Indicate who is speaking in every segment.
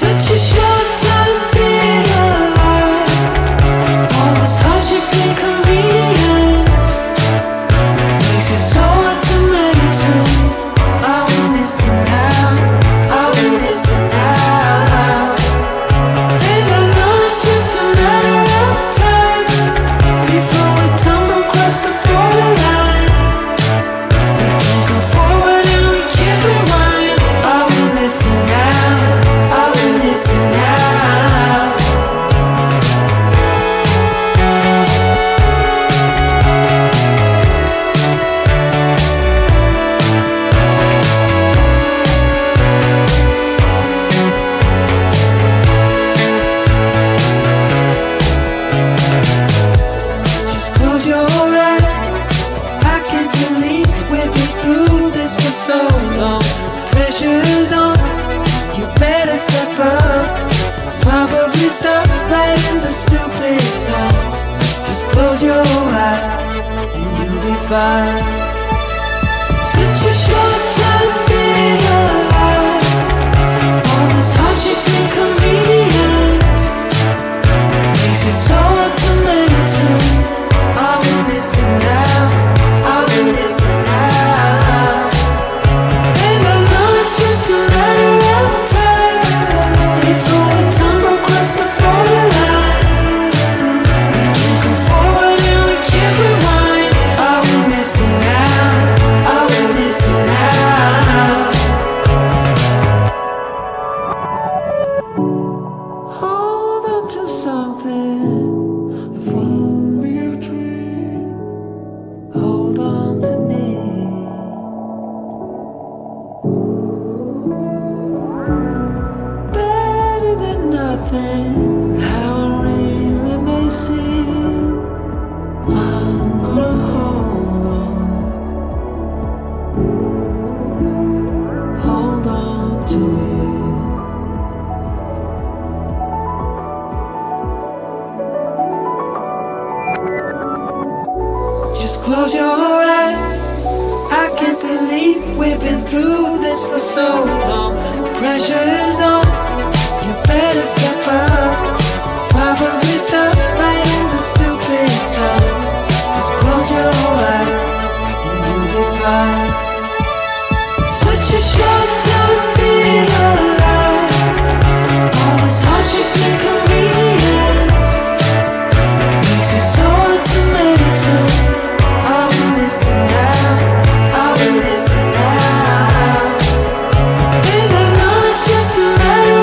Speaker 1: Such a short time being alive. All this hardship and convenience makes it so hard to make sense. I will listen now, I will listen now. And I know it's just a matter of time before we tumble across the borderline. We can't go forward and we can't rewind. I will listen now, I will listen now. Just close your eyes. I can't believe we've been through this for so long. Pressure's on, you better step up. Probably stop playing the stupid songs. Just close your eyes and you'll be fine. Such a short time being alive. All this hardship and convenience makes it so hard to make sense. I will listen now, I will listen now. And I know it's just a matter of time before we tumble across the borderline. We can't go forward and we can't rewind. I will listen now, I will listen now. Hold on to something, if only a dream. Hold on to me. Better than nothing, how it really may seem. I'm gonna hold on to you. Just close your eyes. I can't believe we've been through this for so long. Pressure is on, you better step up. Probably stop playing the stupid songs. Just close your eyes and you'll be fine. Such a short time being alive. All this hardship and convenience makes it so hard to make sense. I will listen now, I will listen now. And I know it's just a matter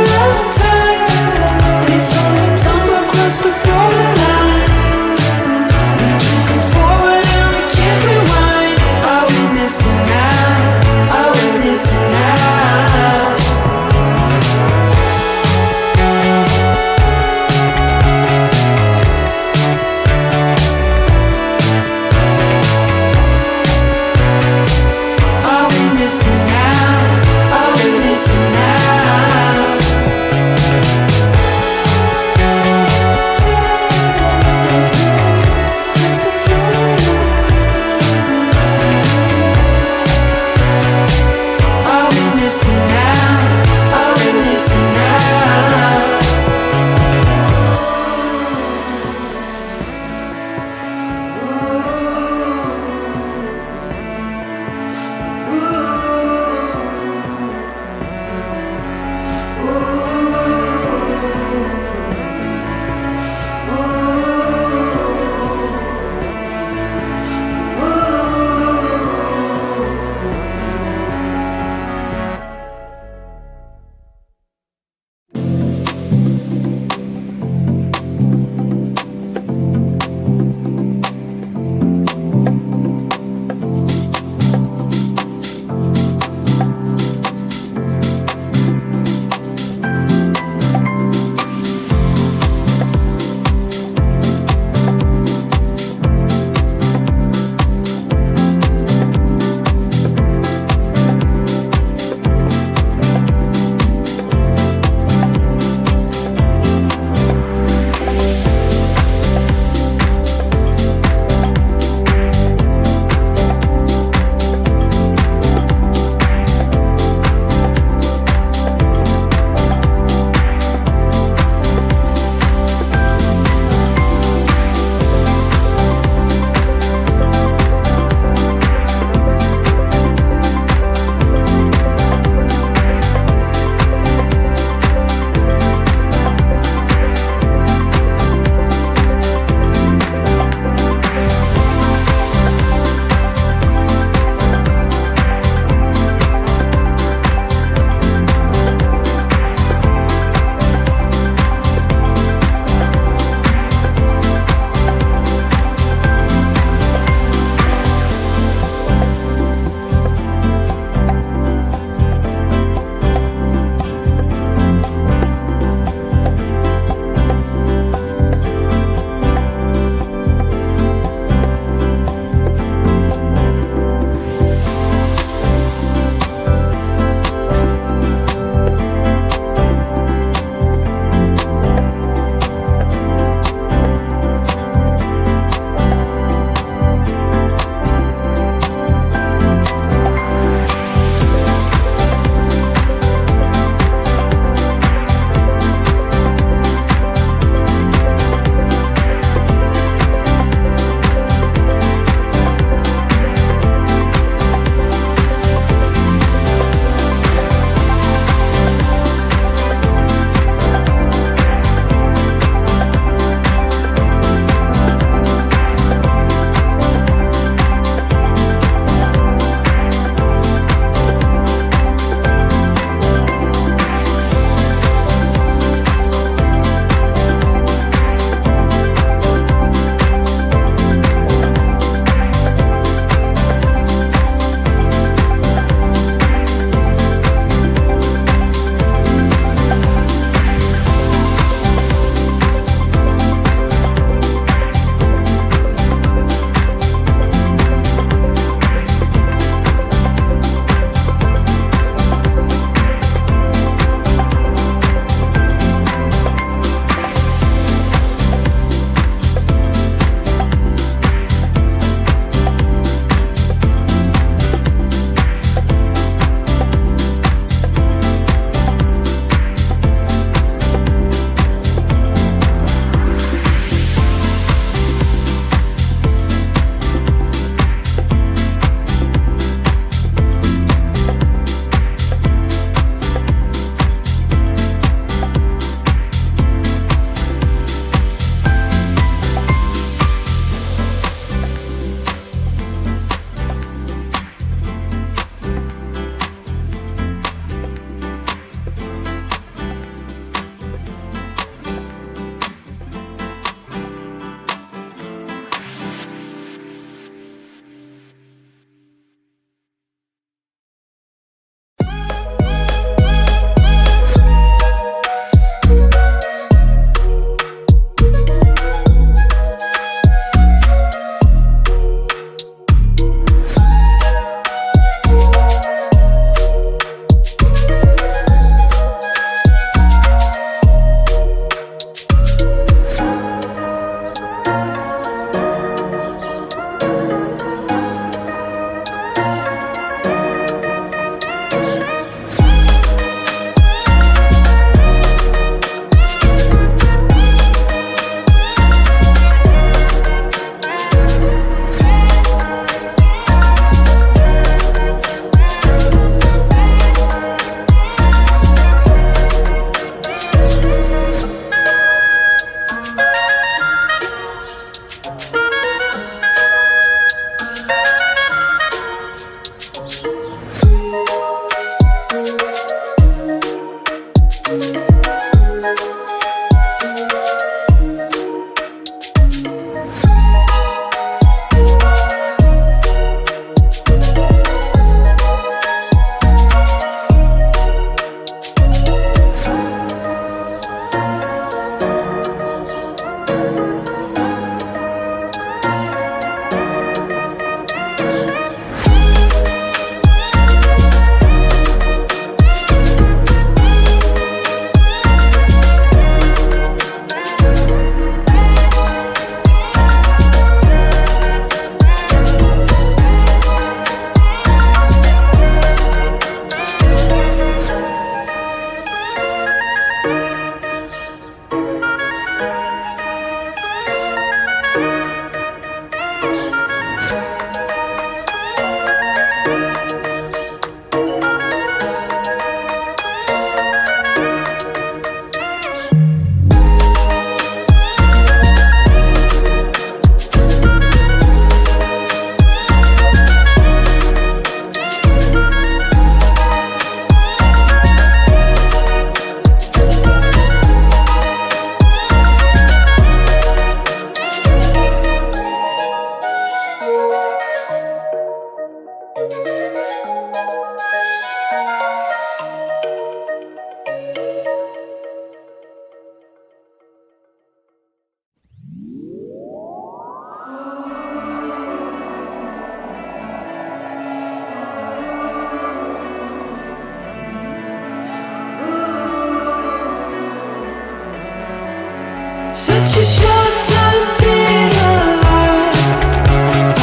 Speaker 1: Such a short time being alive.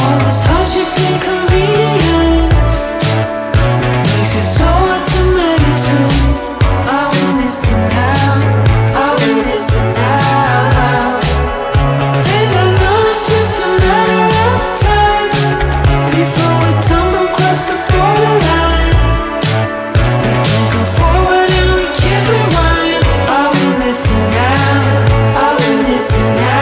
Speaker 1: All this hardship and convenience makes it so hard to make sense. I will listen now, I will listen now. And I know it's just a matter of time before we tumble across the borderline. We can't go forward and we can't rewind. I will listen now, I will listen now.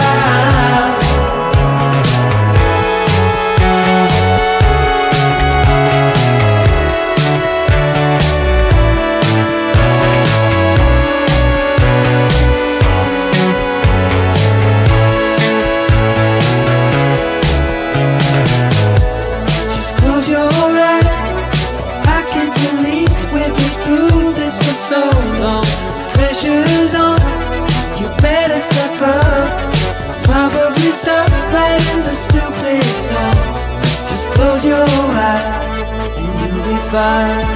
Speaker 1: Just close your eyes. I can't believe we've been through this for so long. Pressure's on, you better step up. Probably stop playing the stupid songs. Just close your eyes and you'll be fine.